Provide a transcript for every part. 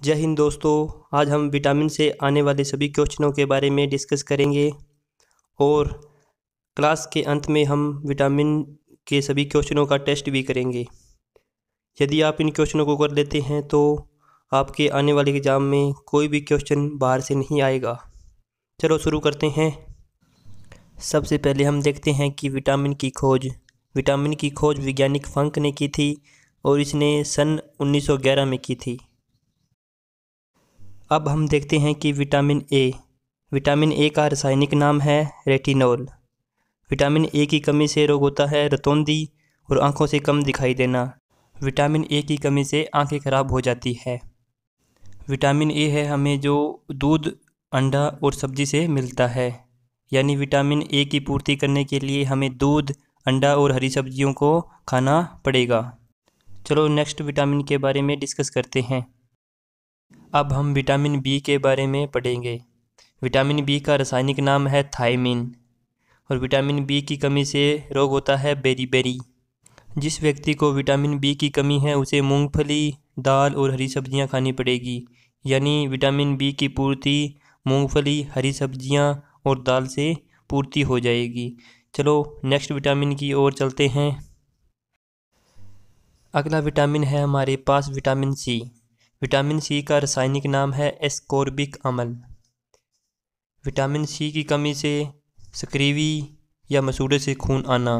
जय हिंद दोस्तों। आज हम विटामिन से आने वाले सभी क्वेश्चनों के बारे में डिस्कस करेंगे और क्लास के अंत में हम विटामिन के सभी क्वेश्चनों का टेस्ट भी करेंगे। यदि आप इन क्वेश्चनों को कर लेते हैं तो आपके आने वाले एग्ज़ाम में कोई भी क्वेश्चन बाहर से नहीं आएगा। चलो शुरू करते हैं। सबसे पहले हम देखते हैं कि विटामिन की खोज वैज्ञानिक फंक ने की थी और इसने सन 1911 में की थी। अब हम देखते हैं कि विटामिन ए का रासायनिक नाम है रेटिनॉल। विटामिन ए की कमी से रोग होता है रतौंधी और आँखों से कम दिखाई देना। विटामिन ए की कमी से आँखें खराब हो जाती है। विटामिन ए है हमें जो दूध, अंडा और सब्जी से मिलता है, यानी विटामिन ए की पूर्ति करने के लिए हमें दूध, अंडा और हरी सब्जियों को खाना पड़ेगा। चलो नेक्स्ट विटामिन के बारे में डिस्कस करते हैं। अब हम विटामिन बी के बारे में पढ़ेंगे। विटामिन बी का रासायनिक नाम है थायमिन और विटामिन बी की कमी से रोग होता है बेरीबेरी। जिस व्यक्ति को विटामिन बी की कमी है उसे मूंगफली, दाल और हरी सब्जियां खानी पड़ेगी, यानी विटामिन बी की पूर्ति मूंगफली, हरी सब्जियां और दाल से पूर्ति हो जाएगी। चलो नेक्स्ट विटामिन की ओर चलते हैं। अगला विटामिन है हमारे पास विटामिन सी। विटामिन सी का रासायनिक नाम है एस्कॉर्बिक अम्ल। विटामिन सी की कमी से स्क्रीवी या मसूड़े से खून आना,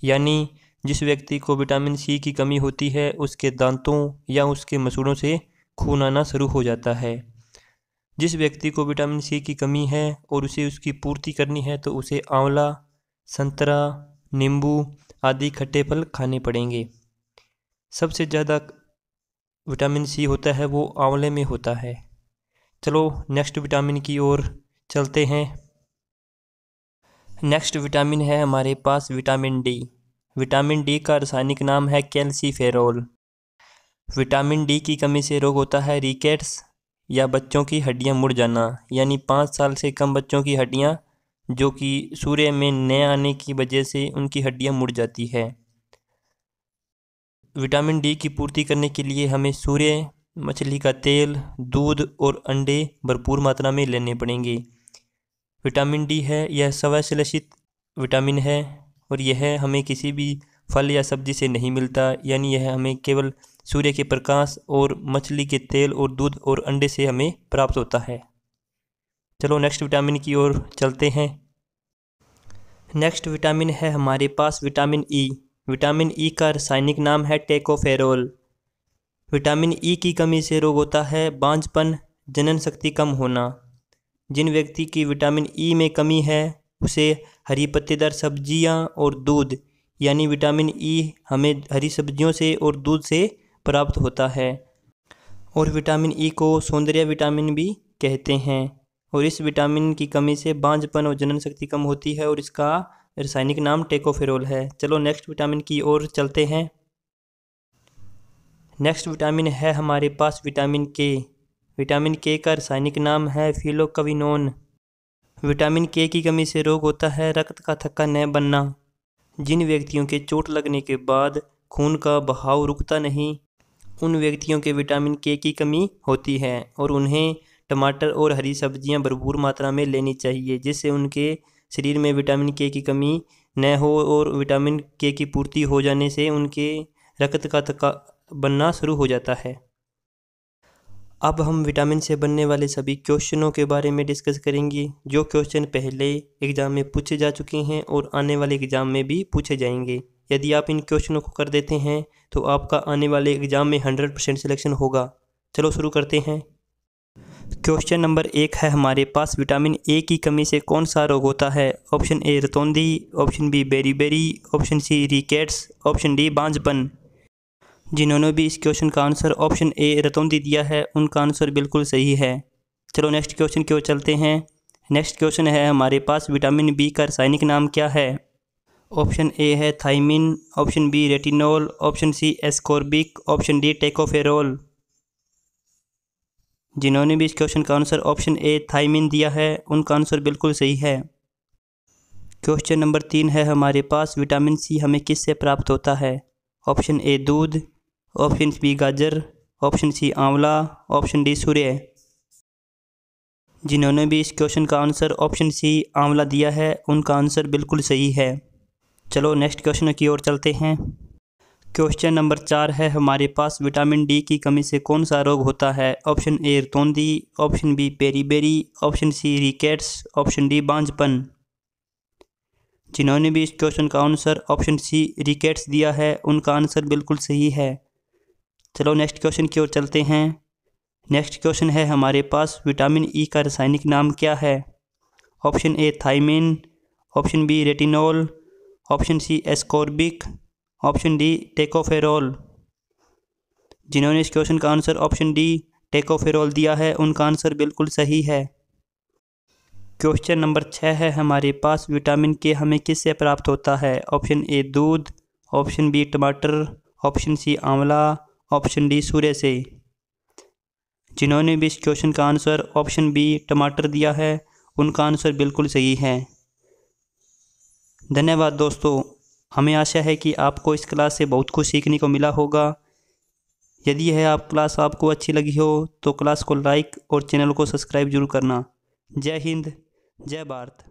यानी जिस व्यक्ति को विटामिन सी की कमी होती है उसके दांतों या उसके मसूड़ों से खून आना शुरू हो जाता है। जिस व्यक्ति को विटामिन सी की कमी है और उसे उसकी पूर्ति करनी है तो उसे आंवला, संतरा, नींबू आदि खट्टे फल खाने पड़ेंगे। सबसे ज़्यादा विटामिन सी होता है वो आंवले में होता है। चलो नेक्स्ट विटामिन की ओर चलते हैं। नेक्स्ट विटामिन है हमारे पास विटामिन डी। विटामिन डी का रासायनिक नाम है कैल्सीफेरॉल। विटामिन डी की कमी से रोग होता है रिकेट्स या बच्चों की हड्डियां मुड़ जाना, यानी 5 साल से कम बच्चों की हड्डियां जो कि सूर्य में न आने की वजह से उनकी हड्डियां मुड़ जाती है। विटामिन डी की पूर्ति करने के लिए हमें सूर्य, मछली का तेल, दूध और अंडे भरपूर मात्रा में लेने पड़ेंगे। विटामिन डी है यह स्वशलेषित विटामिन है और यह हमें किसी भी फल या सब्जी से नहीं मिलता, यानी यह हमें केवल सूर्य के प्रकाश और मछली के तेल और दूध और अंडे से हमें प्राप्त होता है। चलो नेक्स्ट विटामिन की ओर चलते हैं। नेक्स्ट विटामिन है हमारे पास विटामिन ई। विटामिन ई का रासायनिक नाम है टेकोफेरोल। विटामिन ई की कमी से रोग होता है बांझपन, जनन शक्ति कम होना। जिन व्यक्ति की विटामिन ई में कमी है उसे हरी पत्तेदार सब्जियां और दूध, यानी विटामिन ई हमें हरी सब्जियों से और दूध से प्राप्त होता है। और विटामिन ई को सौंदर्य विटामिन भी कहते हैं और इस विटामिन की कमी से बांझपन और जनन शक्ति कम होती है और इसका रासायनिक नाम टेकोफेरोल है। चलो नेक्स्ट विटामिन की ओर चलते हैं। नेक्स्ट विटामिन है हमारे पास विटामिन के। विटामिन के का रासायनिक नाम है फिलोक्विनोन। विटामिन के की कमी से रोग होता है रक्त का थक्का न बनना। जिन व्यक्तियों के चोट लगने के बाद खून का बहाव रुकता नहीं, उन व्यक्तियों के विटामिन के की कमी होती है और उन्हें टमाटर और हरी सब्जियां भरपूर मात्रा में लेनी चाहिए, जिससे उनके शरीर में विटामिन के की कमी न हो और विटामिन के की पूर्ति हो जाने से उनके रक्त का थक्का बनना शुरू हो जाता है। अब हम विटामिन से बनने वाले सभी क्वेश्चनों के बारे में डिस्कस करेंगे, जो क्वेश्चन पहले एग्ज़ाम में पूछे जा चुके हैं और आने वाले एग्ज़ाम में भी पूछे जाएंगे। यदि आप इन क्वेश्चनों को कर देते हैं तो आपका आने वाले एग्ज़ाम में 100% सिलेक्शन होगा। चलो शुरू करते हैं। क्वेश्चन नंबर 1 है हमारे पास विटामिन ए की कमी से कौन सा रोग होता है। ऑप्शन ए रतौंधी, option B beriberi, option C rickets, option D बांझपन। जिन्होंने भी इस क्वेश्चन का आंसर ऑप्शन ए रतौंधी दिया है उनका आंसर बिल्कुल सही है। चलो नेक्स्ट क्वेश्चन की ओर चलते हैं। नेक्स्ट क्वेश्चन है हमारे पास विटामिन बी का रासायनिक नाम क्या है। ऑप्शन ए है thiamine, option B retinol, option C ascorbic, option D tocopherol. जिन्होंने भी इस क्वेश्चन का आंसर ऑप्शन ए थायमिन दिया है उनका आंसर बिल्कुल सही है। क्वेश्चन नंबर 3 है हमारे पास विटामिन सी हमें किससे प्राप्त होता है। ऑप्शन ए दूध, ऑप्शन बी गाजर, ऑप्शन सी आंवला, ऑप्शन डी सूर्य। जिन्होंने भी इस क्वेश्चन का आंसर ऑप्शन सी आंवला दिया है उनका आंसर बिल्कुल सही है। चलो नेक्स्ट क्वेश्चन की ओर चलते हैं। क्वेश्चन नंबर 4 है हमारे पास, विटामिन डी की कमी से कौन सा रोग होता है? ऑप्शन ए रतौंधी, option B beriberi, option C rickets, option D बांझपन। जिन्होंने भी इस क्वेश्चन का आंसर ऑप्शन सी रिकेट्स दिया है उनका आंसर बिल्कुल सही है। चलो नेक्स्ट क्वेश्चन की ओर चलते हैं। नेक्स्ट क्वेश्चन है हमारे पास, विटामिन ई का रासायनिक नाम क्या है? Option A thiamine, option B retinol, option C ascorbic, option D tocopherol. जिन्होंने इस क्वेश्चन का आंसर ऑप्शन डी टेकोफेरोल दिया है उनका आंसर बिल्कुल सही है। क्वेश्चन नंबर 6 है हमारे पास, विटामिन के हमें किससे प्राप्त होता है? ऑप्शन ए दूध, ऑप्शन बी टमाटर, ऑप्शन सी आंवला, ऑप्शन डी सूर्य से। जिन्होंने भी इस क्वेश्चन का आंसर ऑप्शन बी टमाटर दिया है उनका आंसर बिल्कुल सही है। धन्यवाद दोस्तों, हमें आशा है कि आपको इस क्लास से बहुत कुछ सीखने को मिला होगा। यदि यह क्लास आपको अच्छी लगी हो तो क्लास को लाइक और चैनल को सब्सक्राइब जरूर करना। जय हिंद, जय भारत।